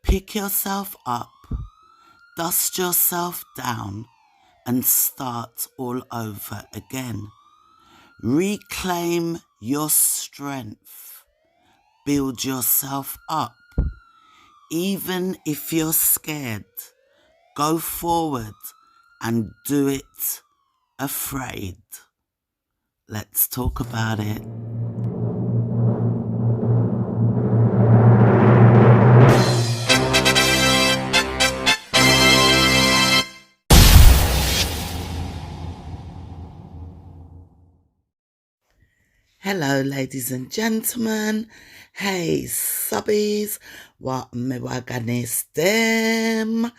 Pick yourself up, dust yourself down, and start all over again. Reclaim your strength. Build yourself up. Even if you're scared, go forward and do it afraid. Let's talk about it. Hello, ladies and gentlemen. Hey, subbies. What me waganis them?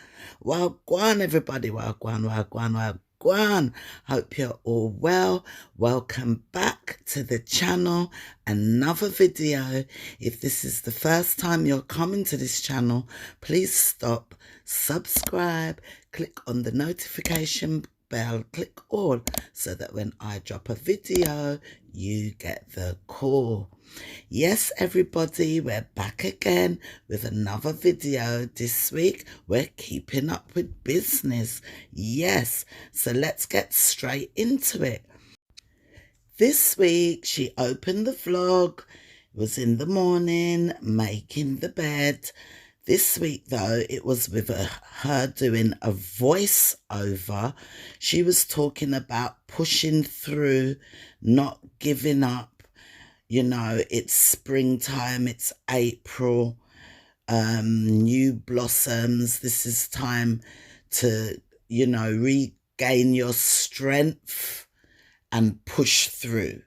Wagwan, everybody. Wagwan. Hope you're all well. Welcome back to the channel. Another video. If this is the first time you're coming to this channel, please stop, subscribe, click on the notification bell, click all, so that when I drop a video, you get the call. Yes, everybody, we're back again with another video. This week, we're keeping up with business. Yes, so let's get straight into it. This week, she opened the vlog, was in the morning, making the bed. This week, though, it was with her doing a voiceover. She was talking about pushing through, not giving up. You know, it's springtime, it's April, new blossoms. This is time to, regain your strength and push through.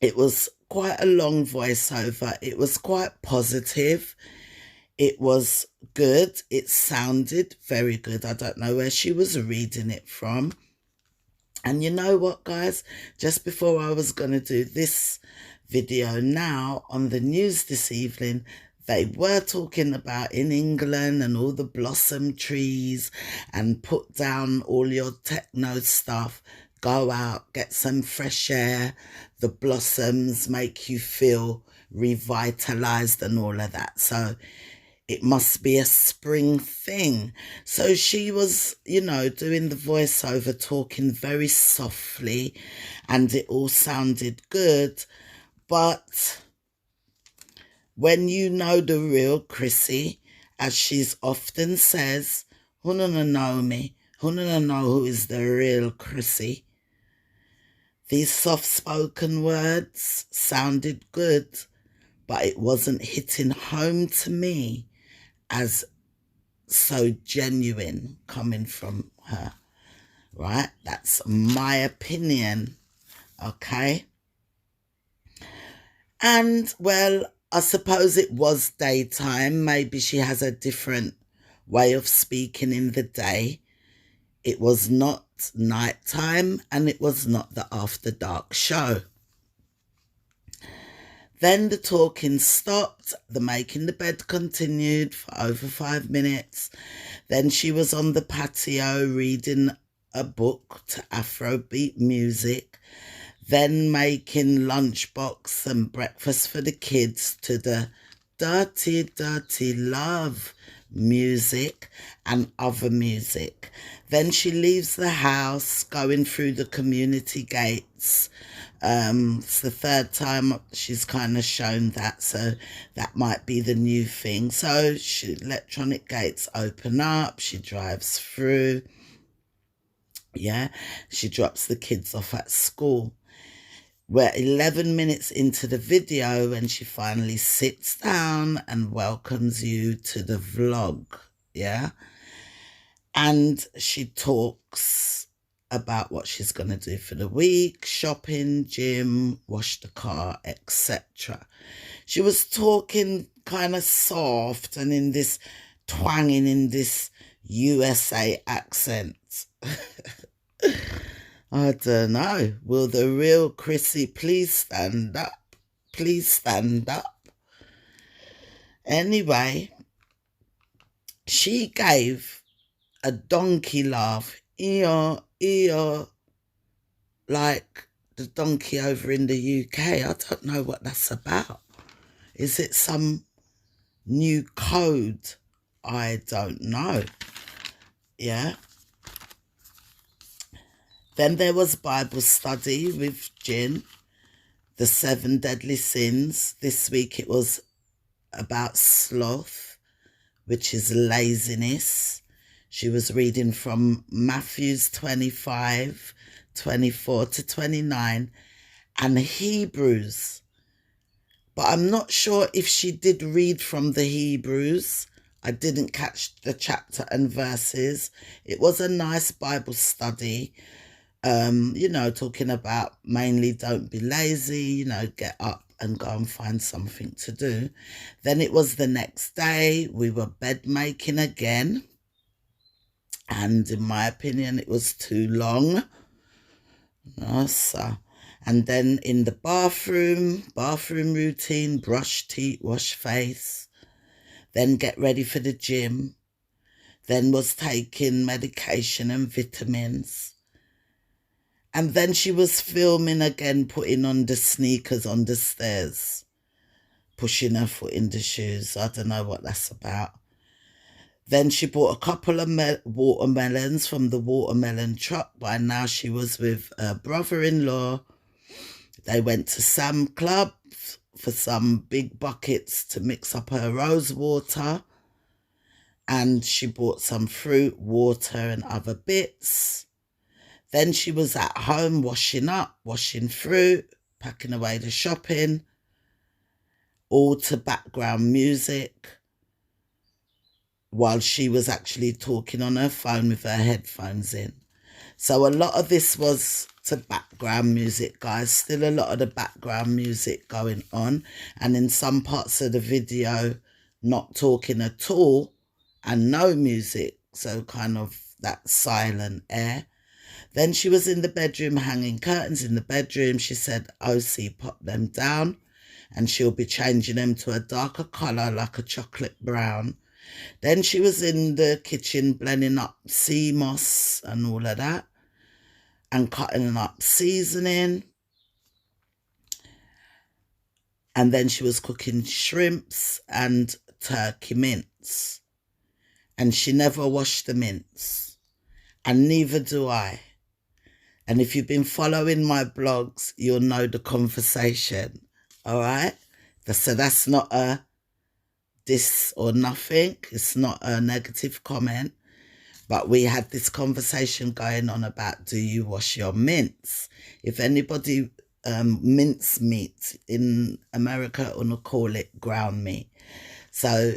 It was quite a long voiceover. It was quite positive. It was good. It sounded very good. I don't know where she was reading it from. And you know what, guys? Just before I was going to do this video now on the news this evening, they were talking about in England and all the blossom trees and put down all your techno stuff. Go out, get some fresh air. The blossoms make you feel revitalized and all of that. So it must be a spring thing. So she was, doing the voiceover, talking very softly, and it all sounded good. But when you know the real Crissy, as she's often says, who don't know me, who don't know who is the real Crissy. These soft-spoken words sounded good, but it wasn't hitting home to me as so genuine coming from her, right? That's my opinion, okay? And, well, I suppose it was daytime. Maybe she has a different way of speaking in the day. It was not nighttime, and it was not the after dark show. Then the talking stopped, the making the bed continued for over 5 minutes. Then she was on the patio reading a book to Afrobeat music, then making lunchbox and breakfast for the kids to the Dirty Dirty Love music and other music. Then she leaves the house, going through the community gates. It's the third time she's kind of shown that, so that might be the new thing. So electronic gates open up, she drives through. Yeah, she drops the kids off at school. We're 11 minutes into the video when she finally sits down and welcomes you to the vlog, yeah? And she talks about what she's going to do for the week, shopping, gym, wash the car, etc. She was talking kind of soft and in this twanging in this USA accent. I don't know. Will the real Crissy please stand up? Please stand up. Anyway, she gave a donkey laugh. Eeyore, eeyore. Like the donkey over in the UK. I don't know what that's about. Is it some new code? I don't know. Yeah. Then there was Bible study with Jin, the 7 deadly sins. This week it was about sloth, which is laziness. She was reading from Matthews 25, 24 to 29 and Hebrews. But I'm not sure if she did read from the Hebrews. I didn't catch the chapter and verses. It was a nice Bible study, talking about mainly don't be lazy, get up and go and find something to do. Then it was the next day. We were bed making again. And in my opinion, it was too long. And then in the bathroom routine, brush teeth, wash face, then get ready for the gym, then was taking medication and vitamins. And then she was filming again, putting on the sneakers on the stairs, pushing her foot in the shoes. I don't know what that's about. Then she bought a couple of watermelons from the watermelon truck. By now she was with her brother-in-law. They went to Sam Club for some big buckets to mix up her rose water. And she bought some fruit, water and other bits. Then she was at home washing up, washing fruit, packing away the shopping, all to background music, while she was actually talking on her phone with her headphones in. So a lot of this was to background music, guys. Still a lot of the background music going on. And in some parts of the video, not talking at all and no music. So kind of that silent air. Then she was in the bedroom hanging curtains in the bedroom. She said, OC, pop them down. And she'll be changing them to a darker colour like a chocolate brown. Then she was in the kitchen blending up sea moss and all of that and cutting up seasoning. And then she was cooking shrimps and turkey mince. And she never washed the mince. And neither do I. And if you've been following my blogs, you'll know the conversation. All right? So that's not a this or nothing. It's not a negative comment. But we had this conversation going on about, do you wash your mince? If anybody mince meat in America, we'll call it ground meat. So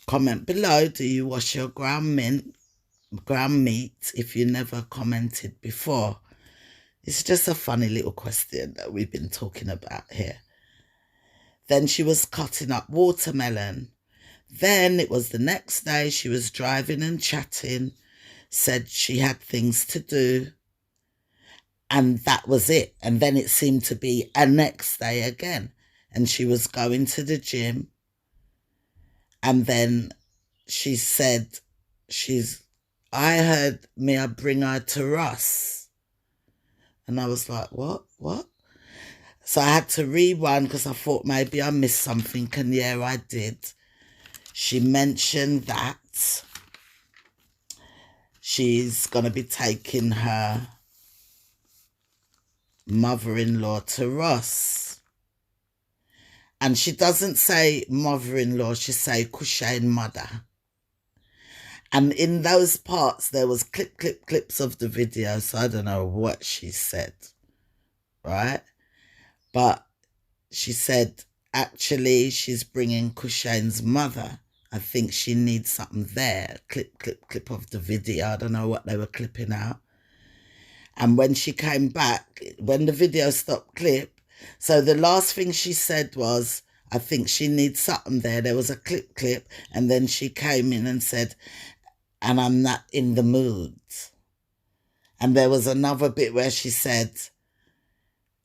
comment below, do you wash your ground meat if you never commented before? It's just a funny little question that we've been talking about here. Then she was cutting up watermelon. Then it was the next day. She was driving and chatting, said she had things to do. And that was it. And then it seemed to be a next day again. And she was going to the gym. And then she said, I heard me I bring her to Russ. And I was like, what? So I had to rewind because I thought maybe I missed something. And yeah, I did. She mentioned that she's going to be taking her mother-in-law to Ross. And she doesn't say mother-in-law, she say Kushane mother. And in those parts, there was clips of the video, so I don't know what she said, right? But she said, actually, she's bringing Kushane's mother. I think she needs something there. Clip of the video. I don't know what they were clipping out. And when she came back, when the video stopped clip, so the last thing she said was, I think she needs something there. There was a clip, and then she came in and said, and I'm not in the mood. And there was another bit where she said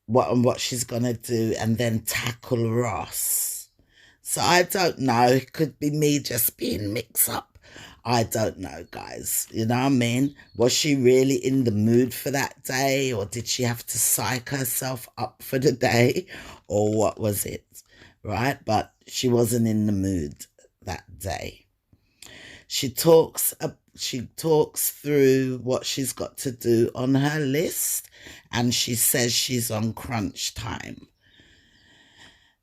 what she's going to do and then tackle Ross. So I don't know. It could be me just being mixed up. I don't know, guys. You know what I mean? Was she really in the mood for that day, or did she have to psych herself up for the day, or what was it? Right? But she wasn't in the mood. day. She talks through what she's got to do on her list, and she says she's on crunch time.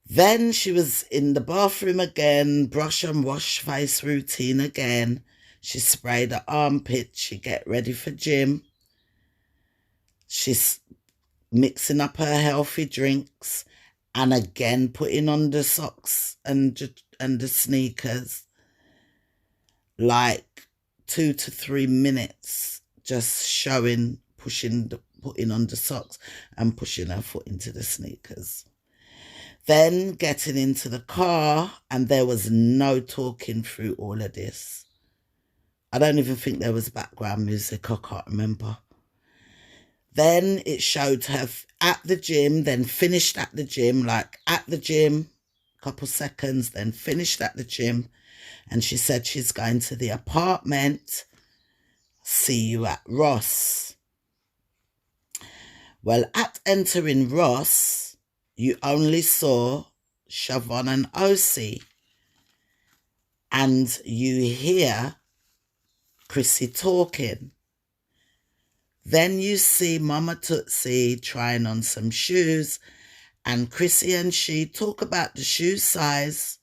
Then she was in the bathroom again, brush and wash face routine again. She sprayed her armpit. She get ready for gym. She's mixing up her healthy drinks and again putting on the socks and the sneakers. Like 2 to 3 minutes, just showing, putting on the socks and pushing her foot into the sneakers. Then getting into the car, and there was no talking through all of this. I don't even think there was background music. I can't remember. Then it showed her at the gym, then finished at the gym, like at the gym, couple seconds, then finished at the gym. And she said she's going to the apartment. See you at Ross. Well, at entering Ross, you only saw Siobhan and Osi. And you hear Crissy talking. Then you see Mama Tootsie trying on some shoes, and Crissy and she talk about the shoe size,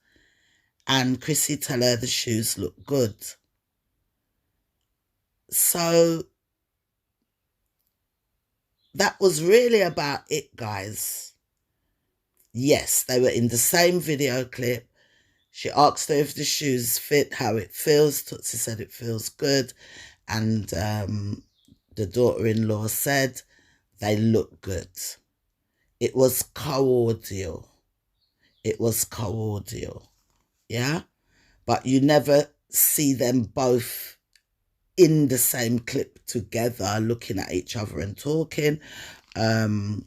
and Crissy tell her the shoes look good. So that was really about it, guys. Yes, they were in the same video clip. She asked her if the shoes fit, how it feels. Tootsie said it feels good. And the daughter-in-law said they look good. It was cordial. It was cordial. Yeah? But you never see them both in the same clip together looking at each other and talking. The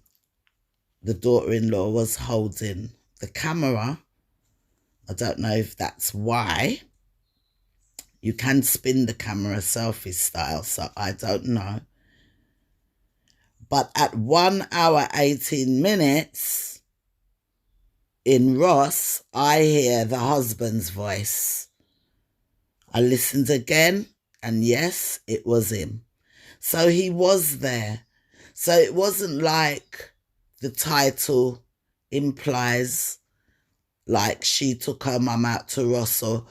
daughter-in-law was holding the camera. I don't know if that's why. You can spin the camera selfie style, so I don't know. But at 1 hour, 18 minutes in Ross, I hear the husband's voice. I listened again, and yes, it was him. So he was there. So it wasn't like the title implies, like she took her mum out to Ross, or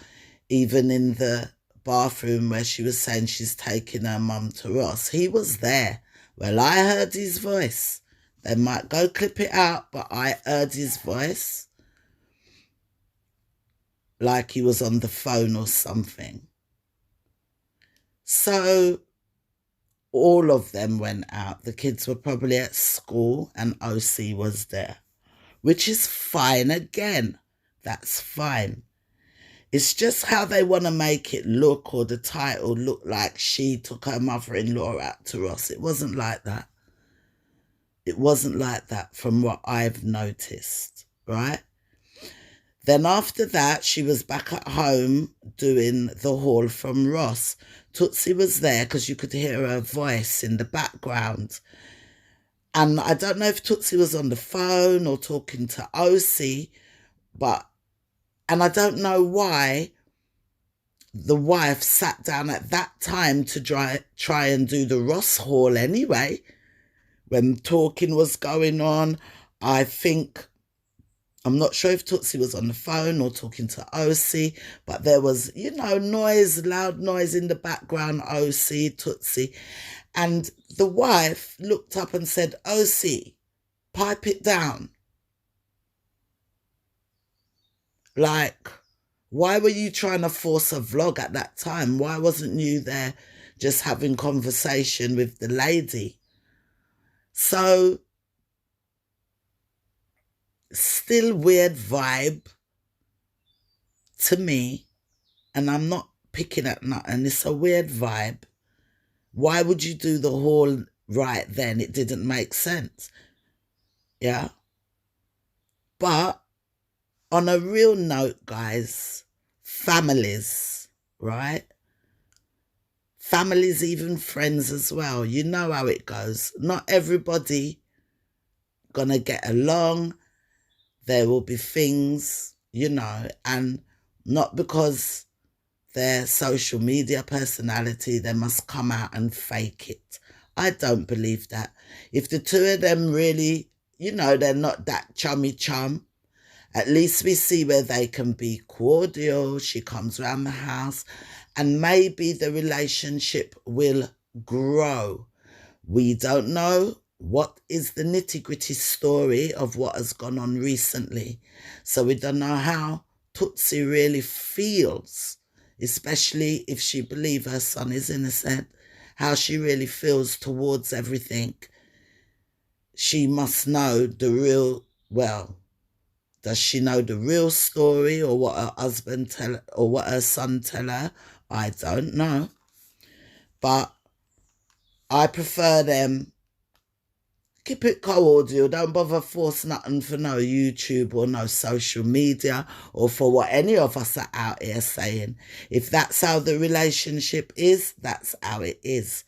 even in the bathroom where she was saying she's taking her mum to Ross. He was there. Well, I heard his voice. They might go clip it out, but I heard his voice. Like he was on the phone or something. So all of them went out. The kids were probably at school and OC was there, which is fine again. That's fine. It's just how they want to make it look, or the title look like she took her mother-in-law out to Ross. It wasn't like that. It wasn't like that from what I've noticed, right? Then after that, she was back at home doing the haul from Ross. Tootsie was there because you could hear her voice in the background. And I don't know if Tootsie was on the phone or talking to OC, and I don't know why the wife sat down at that time to try and do the Ross haul anyway. When talking was going on, I'm not sure if Tootsie was on the phone or talking to OC, but there was, noise, loud noise in the background, OC, Tootsie. And the wife looked up and said, OC, pipe it down. Like, why were you trying to force a vlog at that time? Why wasn't you there just having conversation with the lady? So, still weird vibe to me, and I'm not picking at nothing. It's a weird vibe. Why would you do the haul right then? It didn't make sense. Yeah. But on a real note, guys, families, right? Families, even friends as well. You know how it goes. Not everybody gonna get along. There will be things, and not because their social media personality, they must come out and fake it. I don't believe that. If the two of them really, they're not that chummy chum, at least we see where they can be cordial. She comes around the house and maybe the relationship will grow. We don't know what is the nitty-gritty story of what has gone on recently. So we don't know how Tootsie really feels, especially if she believes her son is innocent, how she really feels towards everything. She must know the real, well, does she know the real story or what her husband tell or what her son tell her? I don't know. But I prefer them keep it cordial. Don't bother force nothing for no YouTube or no social media or for what any of us are out here saying. If that's how the relationship is, that's how it is.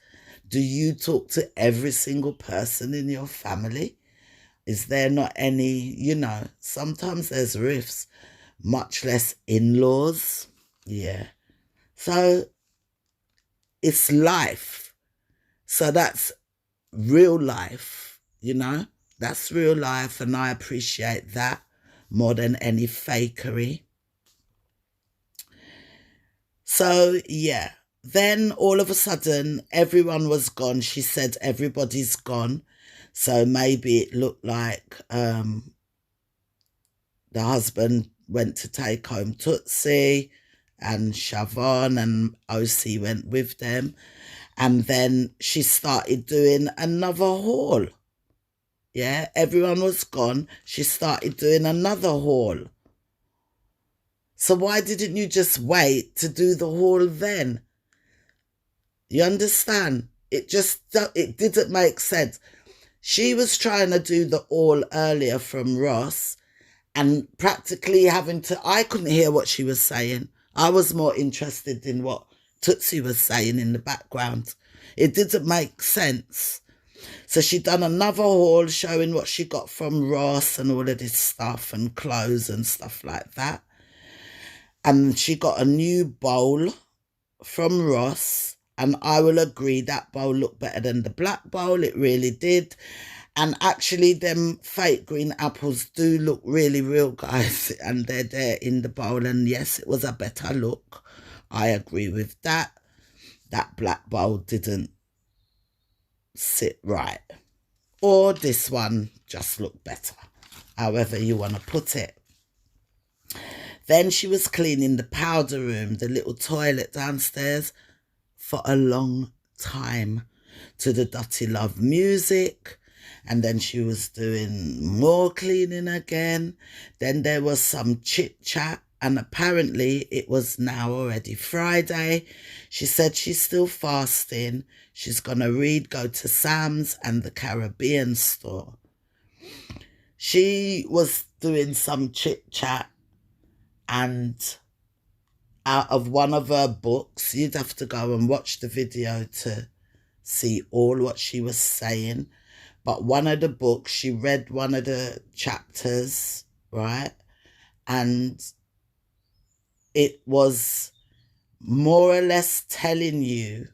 Do you talk to every single person in your family? Is there not any, sometimes there's rifts, much less in-laws. Yeah. So it's life. So that's real life, That's real life, and I appreciate that more than any fakery. So, yeah. Then all of a sudden, everyone was gone. She said everybody's gone. So maybe it looked like the husband went to take home Tootsie and Siobhan and OC went with them. And then she started doing another haul. Yeah, everyone was gone. She started doing another haul. So why didn't you just wait to do the haul then? You understand? It didn't make sense. She was trying to do the haul earlier from Ross and practically I couldn't hear what she was saying. I was more interested in what Tootsie was saying in the background. It didn't make sense. So she done another haul showing what she got from Ross and all of this stuff and clothes and stuff like that. And she got a new bowl from Ross. And I will agree that bowl looked better than the black bowl. It really did. And actually, them fake green apples do look really real, guys. And they're there in the bowl. And yes, it was a better look. I agree with that. That black bowl didn't sit right. Or this one just looked better. However you want to put it. Then she was cleaning the powder room, the little toilet downstairs, for a long time to the Dirty Love music. And then she was doing more cleaning again. Then there was some chit chat. And apparently it was now already Friday. She said she's still fasting. She's going to go to Sam's and the Caribbean store. She was doing some chit chat, and out of one of her books, you'd have to go and watch the video to see all what she was saying. But one of the books, she read one of the chapters, right? And it was more or less telling you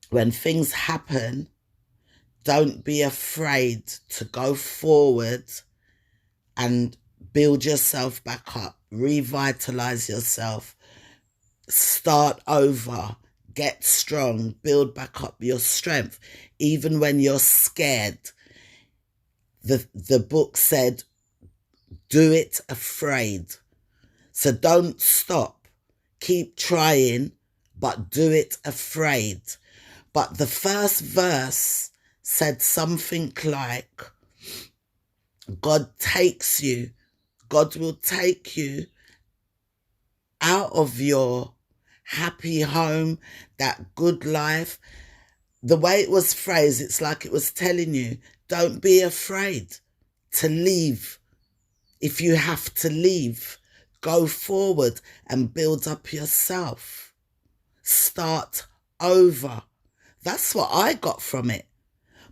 when things happen, don't be afraid to go forward and build yourself back up, revitalize yourself, start over, get strong, build back up your strength. Even when you're scared, the book said, do it afraid. So don't stop. Keep trying, but do it afraid. But the first verse said something like, God will take you out of your happy home, that good life. The way it was phrased, it's like it was telling you, don't be afraid to leave. If you have to leave, go forward and build up yourself. Start over. That's what I got from it.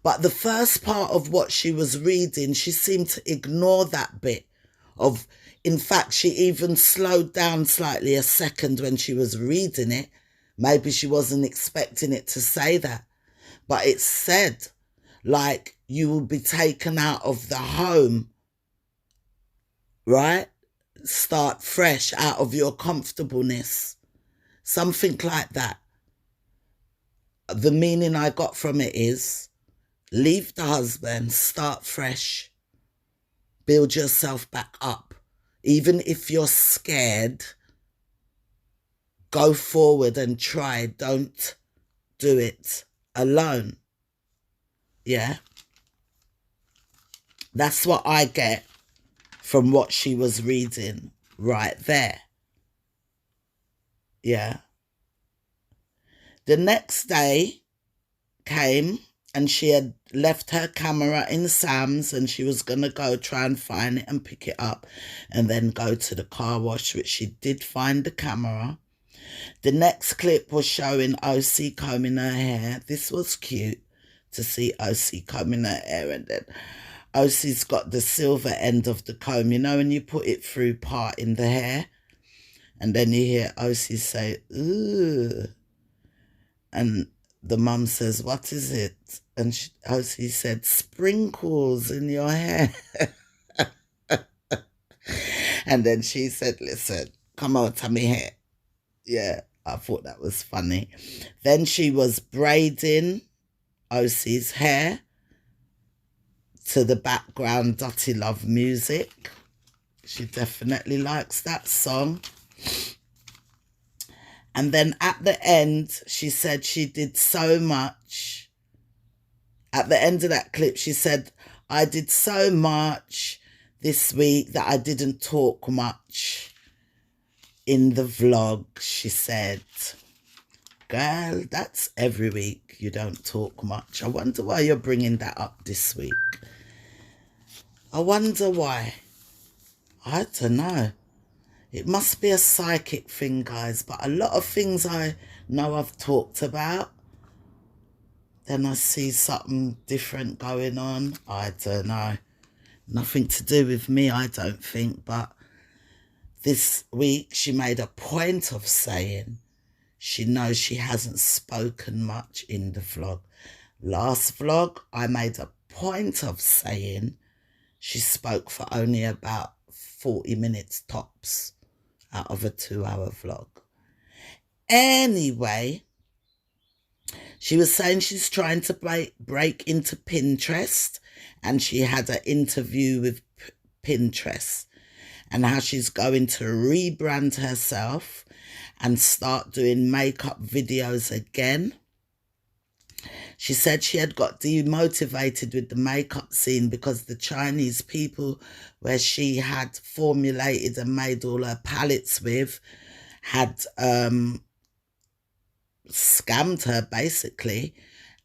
But the first part of what she was reading, she seemed to ignore that bit of In fact, she even slowed down slightly a second when she was reading it. Maybe she wasn't expecting it to say that. But it said, like, you will be taken out of the home, right? Start fresh out of your comfortableness. Something like that. The meaning I got from it is, leave the husband, start fresh, build yourself back up. Even if you're scared, go forward and try. Don't do it alone. Yeah. That's what I get from what she was reading right there. Yeah. The next day came and she had left her camera in Sam's and she was going to go try and find it and pick it up and then go to the car wash, which she did find the camera. The next clip was showing OC combing her hair. This was cute to see OC combing her hair, and then OC's got the silver end of the comb, you know, when you put it through part in the hair, and then you hear OC say, ooh. And the mum says, what is it? And OC said, sprinkles in your hair. And then she said, listen, come out of my hair. Yeah, I thought that was funny. Then she was braiding OC's hair to the background Dotty Love music. She definitely likes that song. And then at the end, she said she did so much. At the end of that clip, she said, I did so much this week that I didn't talk much in the vlog, she said. Girl, that's every week you don't talk much. I wonder why you're bringing that up this week. I wonder why. I don't know. It must be a psychic thing, guys. But a lot of things I know I've talked about, then I see something different going on. I don't know. Nothing to do with me, I don't think. But this week she made a point of saying she knows she hasn't spoken much in the vlog. Last vlog, I made a point of saying she spoke for only about 40 minutes tops out of a 2-hour vlog. Anyway, she was saying she's trying to break into Pinterest, and she had an interview with Pinterest, and how she's going to rebrand herself and start doing makeup videos again. She said she had got demotivated with the makeup scene because the Chinese people where she had formulated and made all her palettes with had scammed her basically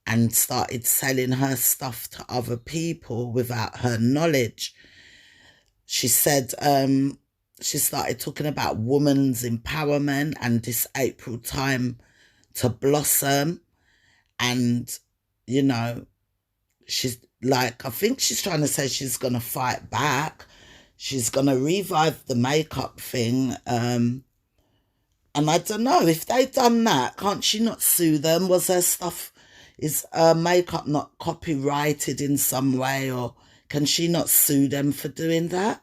and started selling her stuff to other people without her knowledge. She said she started talking about women's empowerment and this April time to blossom. And, you know, she's like, I think she's trying to say she's going to fight back. She's going to revive the makeup thing. And I don't know, if they done that, can't she not sue them? Was her stuff, is makeup not copyrighted in some way? Or can she not sue them for doing that?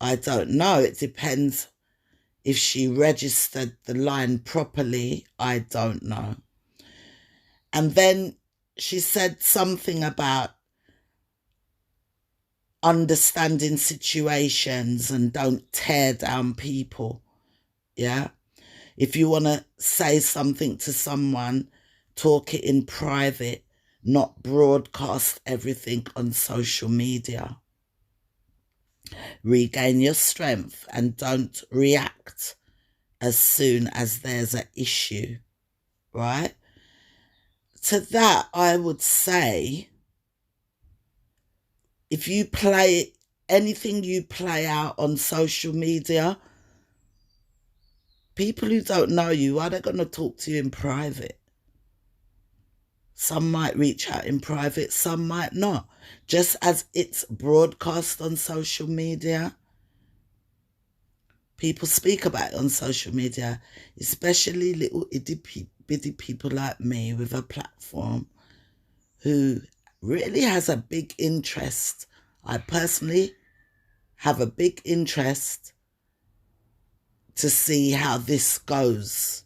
I don't know. It depends if she registered the line properly. I don't know. And then she said something about understanding situations and don't tear down people. Yeah. If you want to say something to someone, talk it in private, not broadcast everything on social media. Regain your strength and don't react as soon as there's an issue, right? To that, I would say, if you play anything you play out on social media, people who don't know you, are they going to talk to you in private? Some might reach out in private, some might not. Just as it's broadcast on social media, People speak about it on social media, especially little itty bitty people like me with a platform who really has a big interest. I personally have a big interest to see how this goes,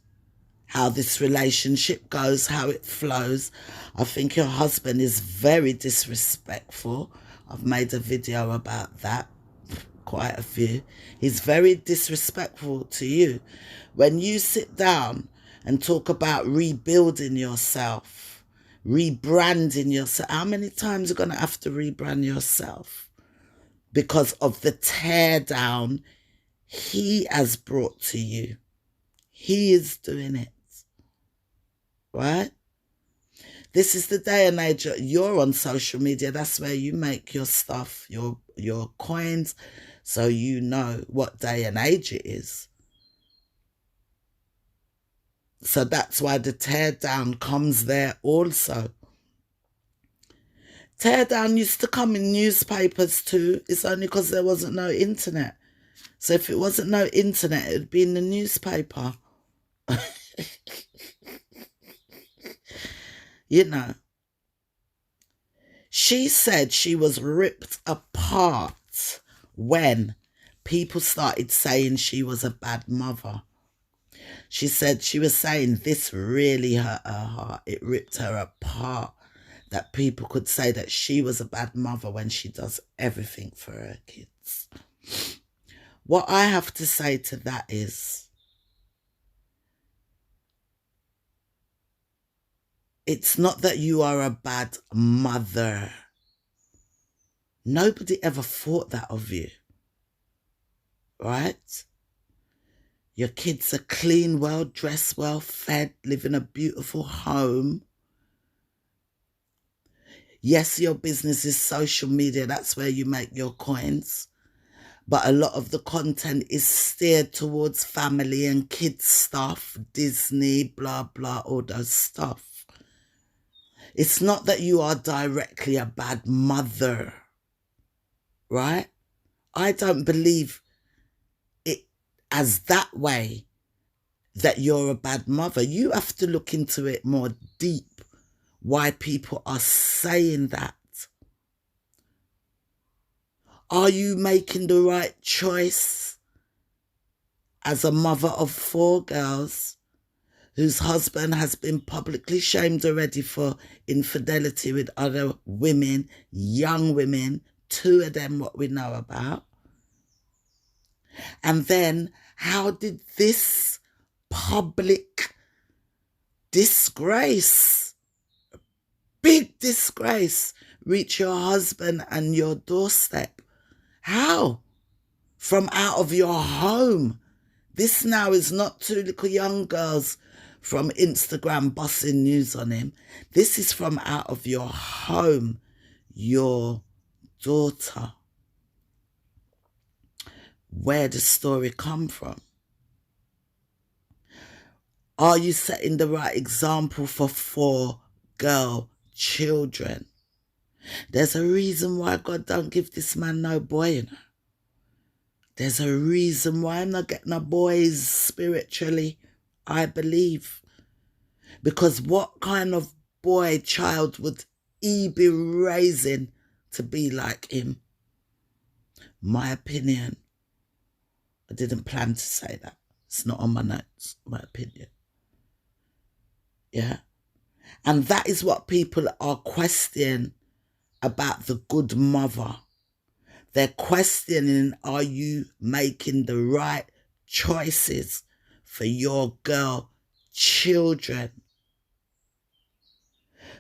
how this relationship goes, how it flows. I think your husband is very disrespectful. I've made a video about that, quite a few. He's very disrespectful to you. When you sit down and talk about rebuilding yourself, rebranding yourself, how many times are you going to have to rebrand yourself? Because of the tear down he has brought to you. He is doing it, right? This is the day and age you're on social media. That's where you make your stuff, your coins, so you know what day and age it is. So that's why the tear down comes there also. Tear down used to come in newspapers too. It's only because there wasn't no internet. So if it wasn't no internet, it would be in the newspaper. You know. She said she was ripped apart when people started saying she was a bad mother. She said she was saying this really hurt her heart. It ripped her apart that people could say that she was a bad mother when she does everything for her kids. What I have to say to that is, it's not that you are a bad mother. Nobody ever thought that of you, right? Your kids are clean, well dressed, well fed, live in a beautiful home. Yes, your business is social media. That's where you make your coins. But a lot of the content is steered towards family and kids stuff, Disney, blah, blah, all those stuff. It's not that you are directly a bad mother, right? I don't believe it as that way, that you're a bad mother. You have to look into it more deep, why people are saying that. Are you making the right choice as a mother of 4 girls whose husband has been publicly shamed already for infidelity with other women, young women, 2 of them what we know about? And then how did this public disgrace, big disgrace, reach your husband and your doorstep? How? From out of your home. This now is not 2 little young girls from Instagram bossing news on him. This is from out of your home, your daughter. Where does the story come from? Are you setting the right example for 4 girl children? There's a reason why God don't give this man no boy, you know. There's a reason why I'm not getting no boys spiritually, I believe. Because what kind of boy child would he be raising to be like him? My opinion. I didn't plan to say that. It's not on my notes, my opinion. Yeah. And that is what people are questioning about the good mother. They're questioning, are you making the right choices for your girl children?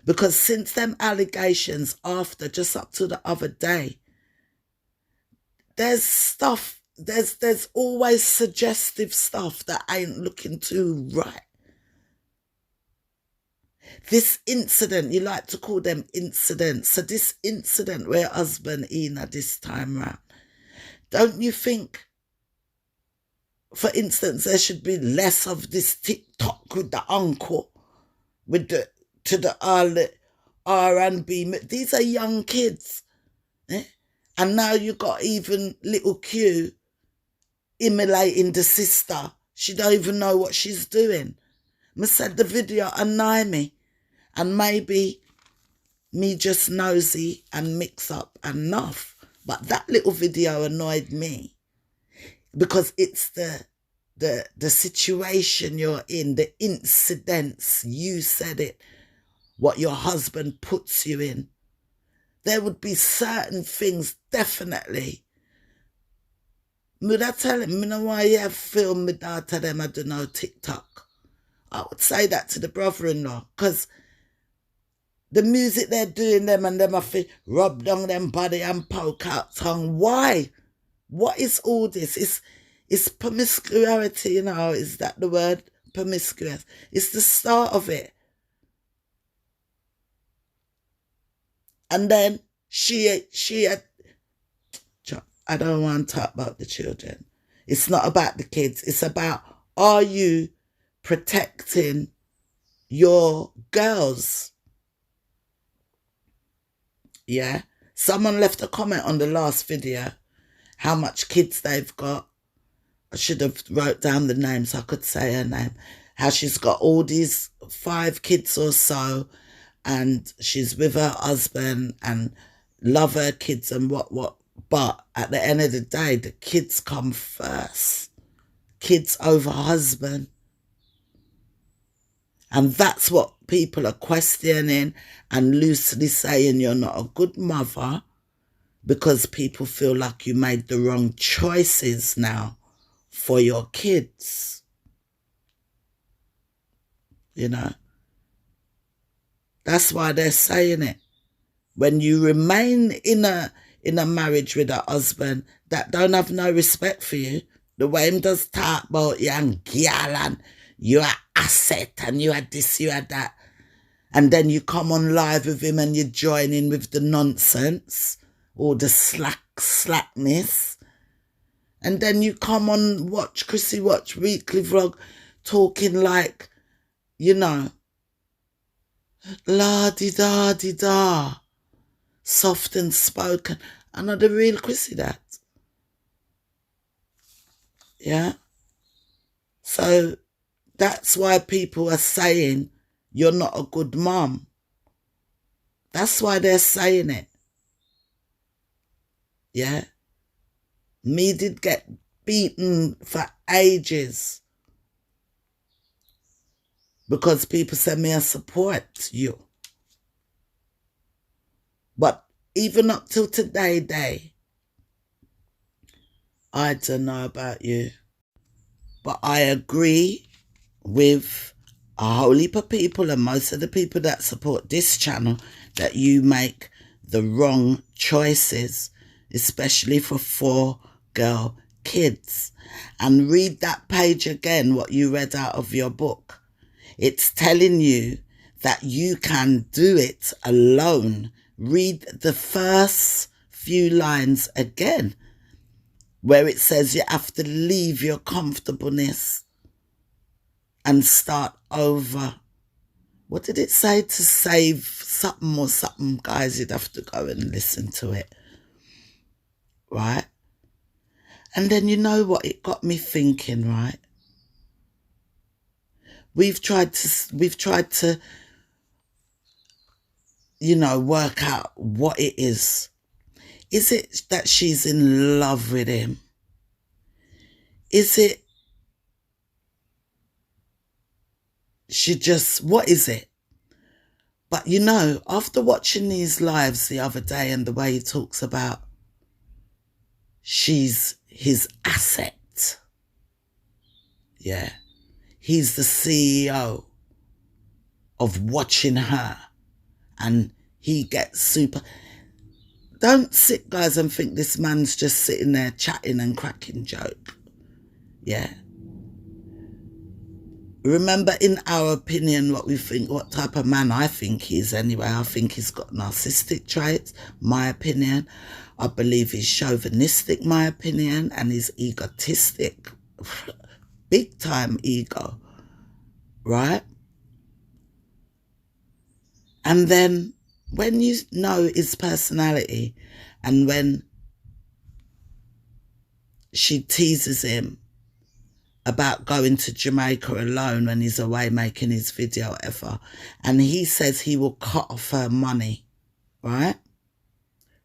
Because since them allegations after, just up to the other day, there's stuff, there's always suggestive stuff that ain't looking too right. This incident, you like to call them incidents. So this incident where husband Ina this time round, don't you think, for instance, there should be less of this TikTok with the uncle, with the to the R&B? These are young kids, eh? And now you got even little Q emulating the sister. She don't even know what she's doing. I said the video annoy me. And maybe me just nosy and mix up enough. But that little video annoyed me because it's the situation you're in, the incidents, you said it, what your husband puts you in. There would be certain things, definitely. Would I tell him, you know why you have filmed me daughter them, I don't know, TikTok. I would say that to the brother-in-law, because the music they're doing them and them, I feel, rub down them body and poke out tongue. Why? What is all this? It's promiscuity, you know, is that the word? Promiscuous. It's the start of it. And then she had, I don't want to talk about the children. It's not about the kids. It's about, are you protecting your girls? Yeah. Someone left a comment on the last video, how much kids they've got. I should have wrote down the name so I could say her name. How she's got all these 5 kids or so, and she's with her husband and love her kids and what. But at the end of the day, the kids come first. Kids over husband. And that's what people are questioning and loosely saying you're not a good mother because people feel like you made the wrong choices now for your kids. You know? That's why they're saying it. When you remain in a marriage with a husband that don't have no respect for you, the way him does talk about you and girl and you are asset and you are this, you are that, and then you come on live with him and you join in with the nonsense or the slackness, and then you come on Crissy Watch weekly vlog talking like, you know, la-di-da-di-da, soft and spoken. I know the real Crissy that. Yeah? So that's why people are saying you're not a good mom. That's why they're saying it. Yeah? Me did get beaten for ages because people said me I support you. But even up till today, I don't know about you, but I agree with a whole heap of people and most of the people that support this channel that you make the wrong choices, especially for 4 girl kids. And read that page again, what you read out of your book. It's telling you that you can do it alone. Read the first few lines again, where it says you have to leave your comfortableness and start over. What did it say? To save something or something, guys, you'd have to go and listen to it. Right? And then you know what? It got me thinking, right? We've tried to, you know, work out what it is. Is it that she's in love with him? Is it she just, what is it? But you know, after watching these lives the other day and the way he talks about she's his asset. Yeah. He's the CEO of watching her and he gets super. Don't sit, guys, and think this man's just sitting there chatting and cracking joke. Yeah. Remember, in our opinion, what we think, what type of man I think he is anyway. I think he's got narcissistic traits, my opinion. I believe he's chauvinistic, my opinion, and he's egotistic. Big time ego. Right? And then when you know his personality and when she teases him about going to Jamaica alone when he's away making his video ever. And he says he will cut off her money, right?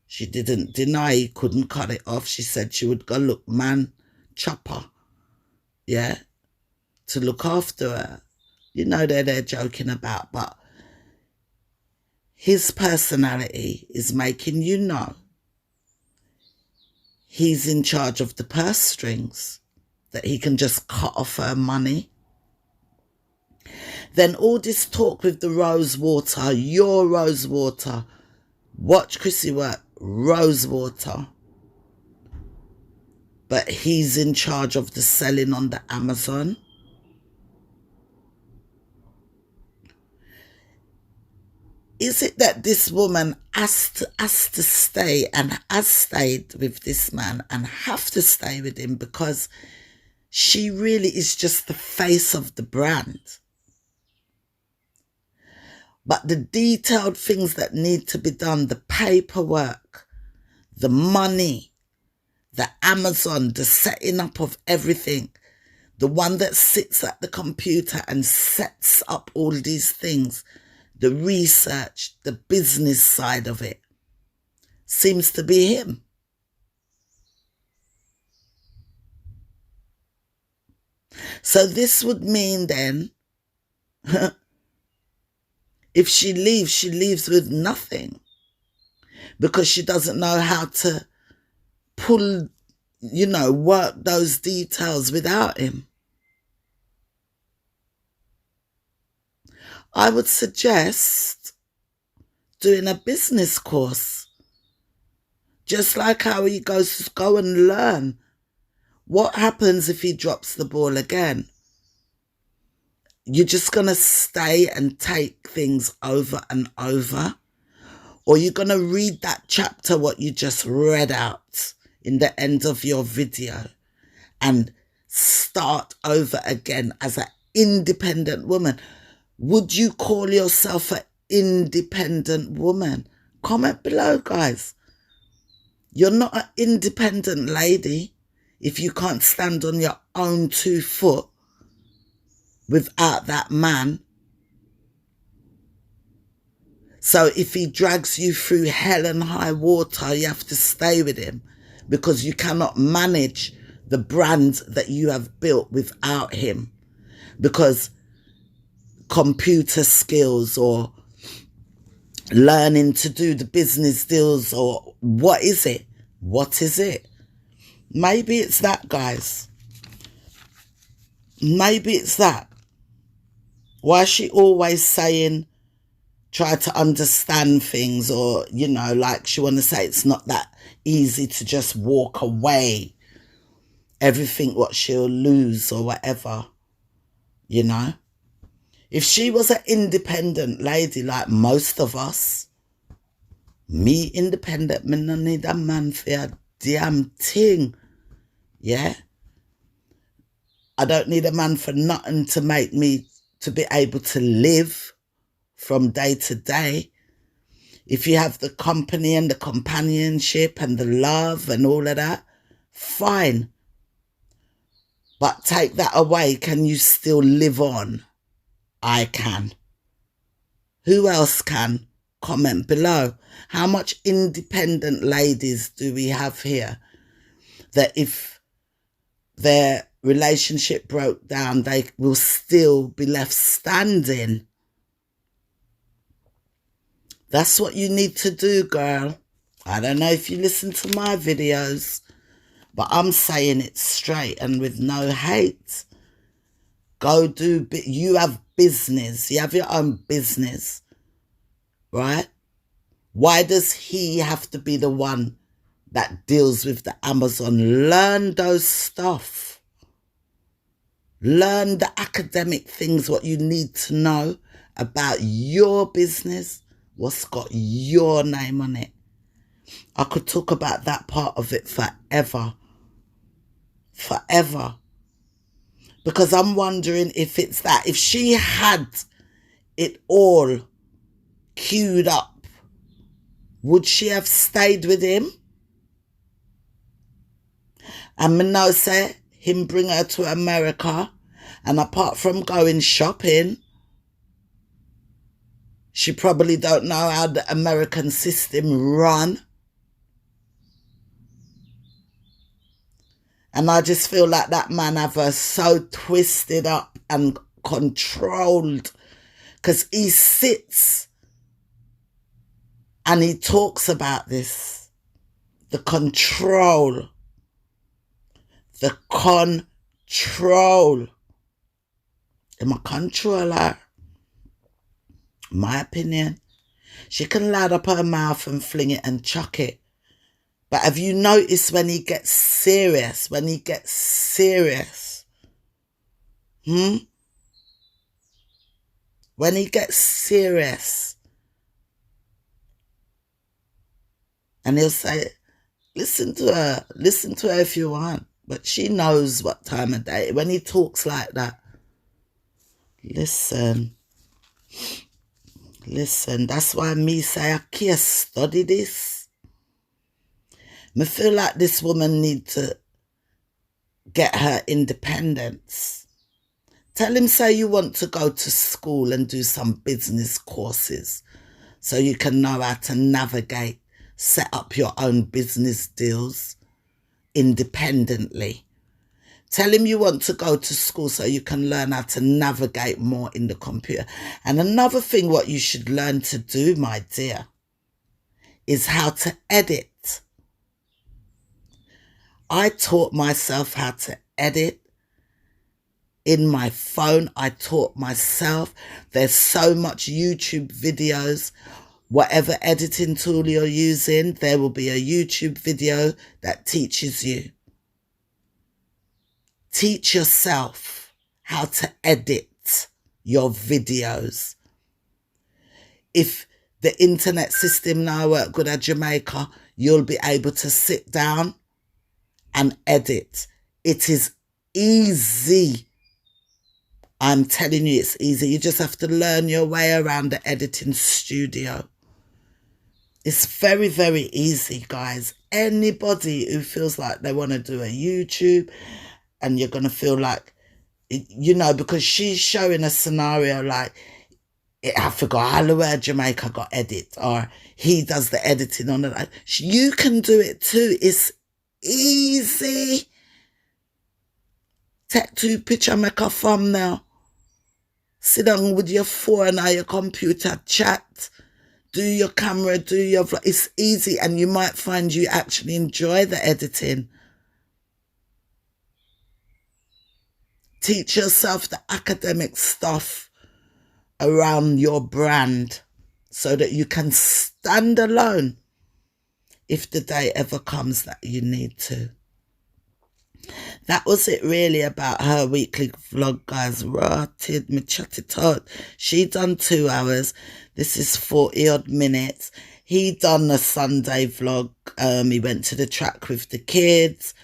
She didn't deny he couldn't cut it off. She said she would go look man chopper, yeah, to look after her. You know they're joking about, but his personality is making you know he's in charge of the purse strings, that he can just cut off her money. Then all this talk with the rose water, your rose water. Watch Crissy work, rose water. But he's in charge of the selling on the Amazon. Is it that this woman has to stay and has stayed with this man and have to stay with him because she really is just the face of the brand? But the detailed things that need to be done, the paperwork, the money, the Amazon, the setting up of everything, the one that sits at the computer and sets up all these things, the research, the business side of it, seems to be him. So this would mean then, if she leaves with nothing because she doesn't know how to pull, work those details without him. I would suggest doing a business course. Just like how he goes to go and learn. What happens if he drops the ball again? You're just going to stay and take things over and over? Or you're going to read that chapter, what you just read out in the end of your video, and start over again as an independent woman? Would you call yourself an independent woman? Comment below, guys. You're not an independent lady if you can't stand on your own 2 feet without that man. So if he drags you through hell and high water, you have to stay with him because you cannot manage the brand that you have built without him, because computer skills or learning to do the business deals, or what is it? What is it? Maybe it's that, guys. Maybe it's that. Why is she always saying try to understand things, or, like she want to say it's not that easy to just walk away. Everything what she'll lose or whatever, If she was an independent lady like most of us, me independent, me no need a man for a damn thing, yeah? I don't need a man for nothing to make me to be able to live from day to day. If you have the company and the companionship and the love and all of that, fine. But take that away, can you still live on? I can. Who else can? Comment below. How much independent ladies do we have here that if their relationship broke down, they will still be left standing? That's what you need to do, girl. I don't know if you listen to my videos, but I'm saying it straight and with no hate. Go do, you have business. You have your own business, right? Why does he have to be the one that deals with the Amazon? Learn those stuff. Learn the academic things, what you need to know about your business, what's got your name on it. I could talk about that part of it forever. Forever. Because I'm wondering if it's that. If she had it all queued up, would she have stayed with him? And me know say him bring her to America, and apart from going shopping, she probably don't know how the American system run. And I just feel like that man have her so twisted up and controlled, because he sits and he talks about this. The control. The control. I'm a controller. My opinion. She can loud up her mouth and fling it and chuck it. But have you noticed when he gets serious? When he gets serious? When he gets serious. And he'll say, listen to her if you want. But she knows what time of day. When he talks like that, listen, that's why me say I can't study this. Me feel like this woman need to get her independence. Tell him say you want to go to school and do some business courses so you can know how to navigate, set up your own business deals independently. Tell him you want to go to school so you can learn how to navigate more in the computer. And another thing what you should learn to do, my dear, is how to edit. I taught myself how to edit in my phone. I taught myself. There's so much YouTube videos. Whatever editing tool you're using, there will be a YouTube video that teaches you. Teach yourself how to edit your videos. If the internet system now work good at Jamaica, you'll be able to sit down and edit. It is easy. I'm telling you, it's easy. You just have to learn your way around the editing studio. It's very, very easy, guys. Anybody who feels like they want to do a YouTube, and you're going to feel like, you know, because she's showing a scenario like, I forgot how the word Jamaica got edit, or he does the editing on it. You can do it too. It's easy. Take 2 pictures, make a thumbnail. Sit down with your phone or your computer, chat. Do your camera, do your vlog. It's easy, and you might find you actually enjoy the editing. Teach yourself the academic stuff around your brand so that you can stand alone if the day ever comes that you need to. That was it really about her weekly vlog, guys. Rotted, me chat it out. She done 2 hours. This is 40 odd minutes. He done a Sunday vlog. He went to the track with the kids.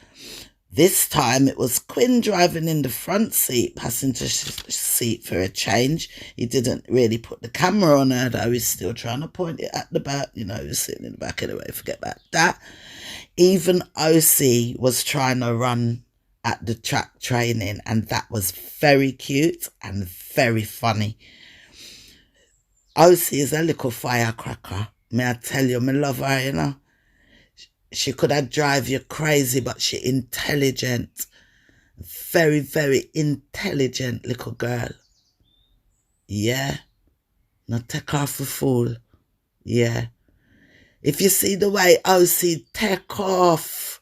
This time it was Quinn driving in the front seat, passenger seat for a change. He didn't really put the camera on her, though. He's still trying to point it at the back. You know, he was sitting in the back anyway. Forget about that. Even OC was trying to run at the track training, and that was very cute and very funny. OC is a little firecracker. May I tell you, me love her, you know. She could have drive you crazy, but she intelligent. Very, very intelligent little girl. Yeah. Not take her for fool. Yeah. If you see the way OC take off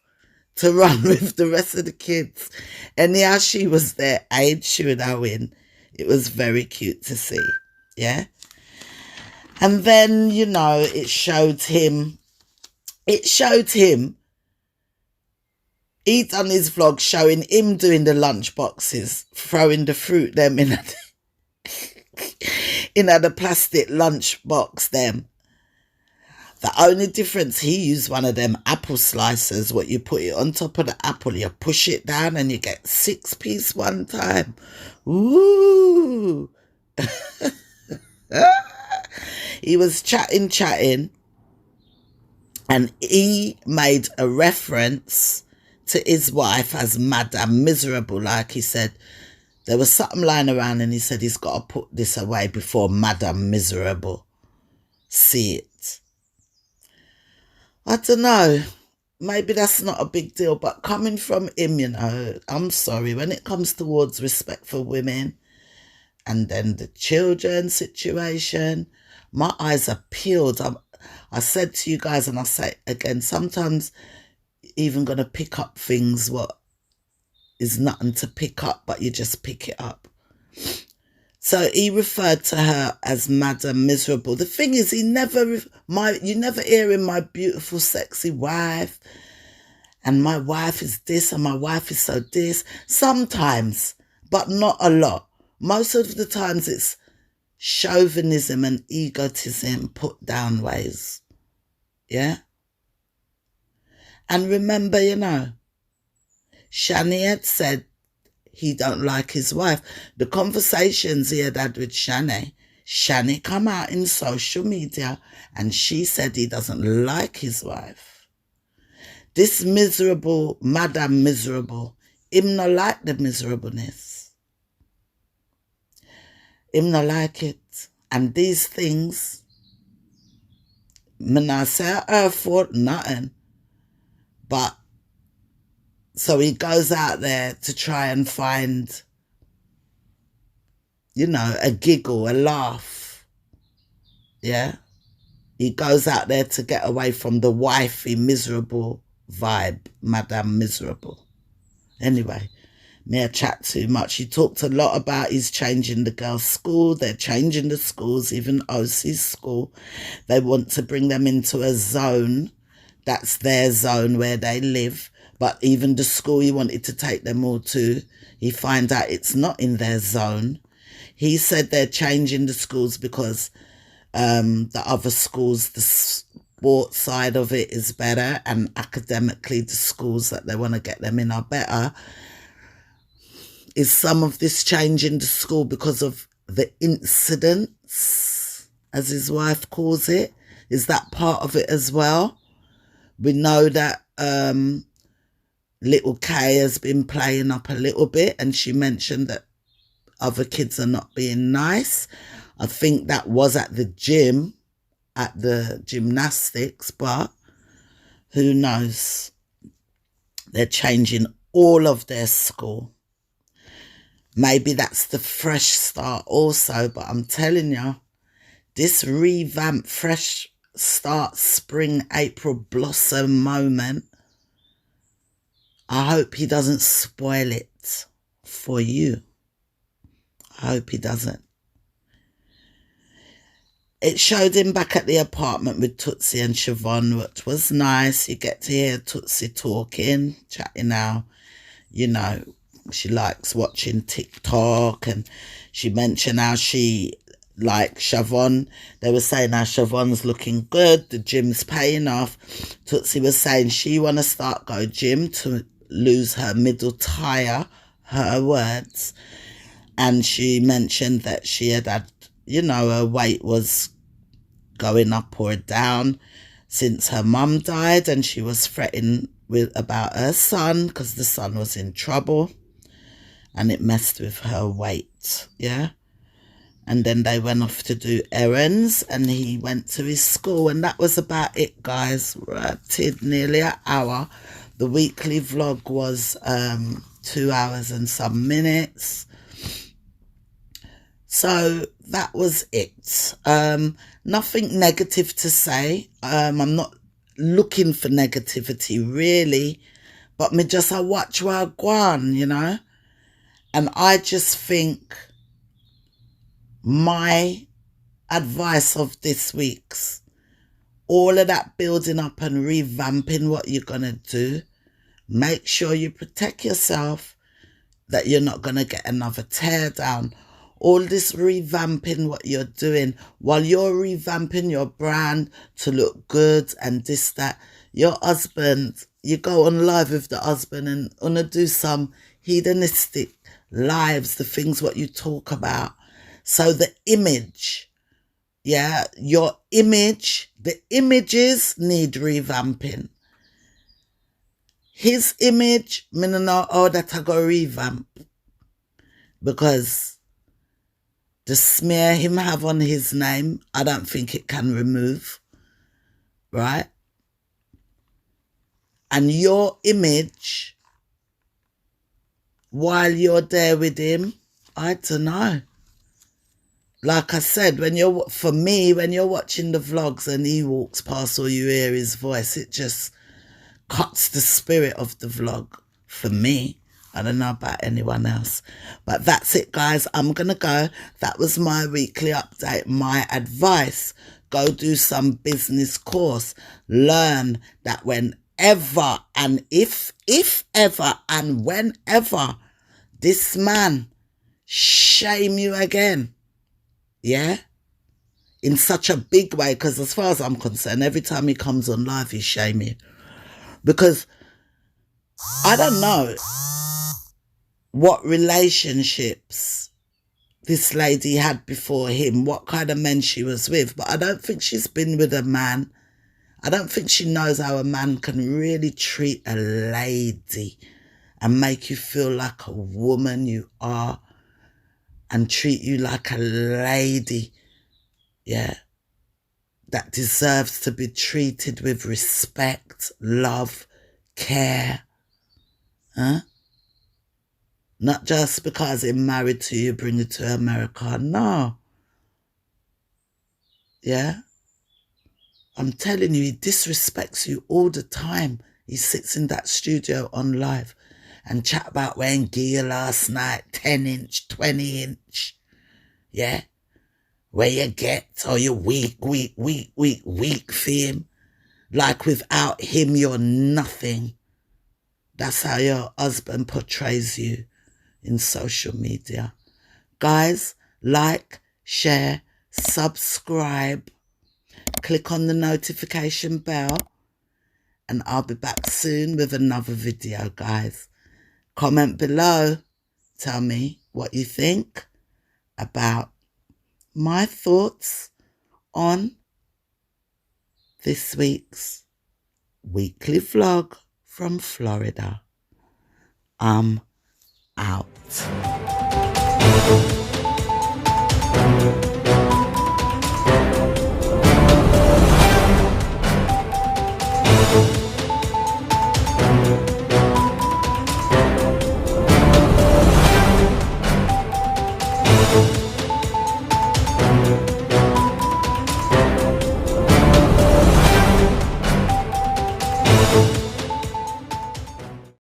to run with the rest of the kids, anyhow she was their age, she would have win. It was very cute to see. Yeah. And then, you know, it showed him, he done his vlog showing him doing the lunch boxes, throwing the fruit them in the plastic lunch box them. The only difference, he used one of them apple slicers, what you put it on top of the apple, you push it down and you get 6 pieces one time. Ooh. He was chatting, and he made a reference to his wife as Madam Miserable, like he said. There was something lying around and he said he's got to put this away before Madam Miserable see it. I don't know. Maybe that's not a big deal, but coming from him, you know, I'm sorry, when it comes towards respect for women and then the children situation, my eyes are peeled. I said to you guys, and I say again, sometimes even going to pick up things what is nothing to pick up, but you just pick it up. So he referred to her as Madam Miserable. The thing is, you never hear him, my beautiful, sexy wife, and my wife is this, and my wife is so this. Sometimes, but not a lot. Most of the times it's chauvinism and egotism put down ways. Yeah? And remember, you know, Shani had said he don't like his wife. The conversations he had with Shani come out in social media and she said he doesn't like his wife. This miserable, Madam Miserable, him not like the miserableness. Him not like it. And these things, me not say her fault, nothing. But so he goes out there to try and find, you know, a giggle, a laugh. Yeah? He goes out there to get away from the wifey miserable vibe, Madam Miserable. Anyway, me I chat too much. He talked a lot about he's changing the girls' school. They're changing the schools, even OC's school. They want to bring them into a zone. That's their zone where they live. But even the school he wanted to take them all to, he finds out it's not in their zone. He said they're changing the schools because the other schools, the sports side of it is better, and academically the schools that they want to get them in are better. Is some of this change in the school because of the incidents, as his wife calls it? Is that part of it as well? We know that little Kay has been playing up a little bit, and she mentioned that other kids are not being nice. I think that was at the gym, at the gymnastics, but who knows? They're changing all of their school. Maybe that's the fresh start also, but I'm telling you, this revamped fresh start spring, April blossom moment, I hope he doesn't spoil it for you. I hope he doesn't. It showed him back at the apartment with Tootsie and Siobhan, which was nice. You get to hear Tootsie talking, chatting now. You know, she likes watching TikTok, and she mentioned how she, like Siobhan, they were saying how Siobhan's looking good, the gym's paying off. Tootsie was saying she want to start go gym to lose her middle tire, her words. And she mentioned that she had, you know, her weight was going up or down since her mum died, and she was fretting about her son because the son was in trouble and it messed with her weight. Yeah. And then they went off to do errands and he went to his school, and that was about it, guys. Ratted nearly an hour. The weekly vlog was 2 hours and some minutes. So that was it. Nothing negative to say. I'm not looking for negativity really, but me just I watch where I go on, you know. And I just think my advice of this week's, all of that building up and revamping what you're going to do, make sure you protect yourself, that you're not going to get another tear down. All this revamping what you're doing, while you're revamping your brand to look good and this, that, your husband, you go on live with the husband and wanna do some hedonistic lives, the things what you talk about. So the image, yeah, your image, the images need revamping. His image, me no know how that I go revamp. Because the smear him have on his name, I don't think it can remove. Right? And your image, while you're there with him, I don't know. Like I said, when you're watching the vlogs and he walks past or you hear his voice, it just cuts the spirit of the vlog for me. I don't know about anyone else. But that's it, guys. I'm going to go. That was my weekly update. My advice. Go do some business course. Learn that whenever and if ever and whenever this man shame you again, yeah, in such a big way, because as far as I'm concerned, every time he comes on live, he's shaming. Because I don't know what relationships this lady had before him, what kind of men she was with, but I don't think she's been with a man. I don't think she knows how a man can really treat a lady and make you feel like a woman you are and treat you like a lady, yeah, that deserves to be treated with respect, love, care, huh? Not just because he's married to you, bring you to America. No. Yeah? I'm telling you, he disrespects you all the time. He sits in that studio on live and chat about wearing gear last night, 10-inch, 20-inch. Yeah? Where you get, or you're weak for him. Like without him, you're nothing. That's how your husband portrays you in social media. Guys, like, share, subscribe, click on the notification bell, and I'll be back soon with another video, guys. Comment below. Tell me what you think about my thoughts on this week's weekly vlog from Florida. I'm out.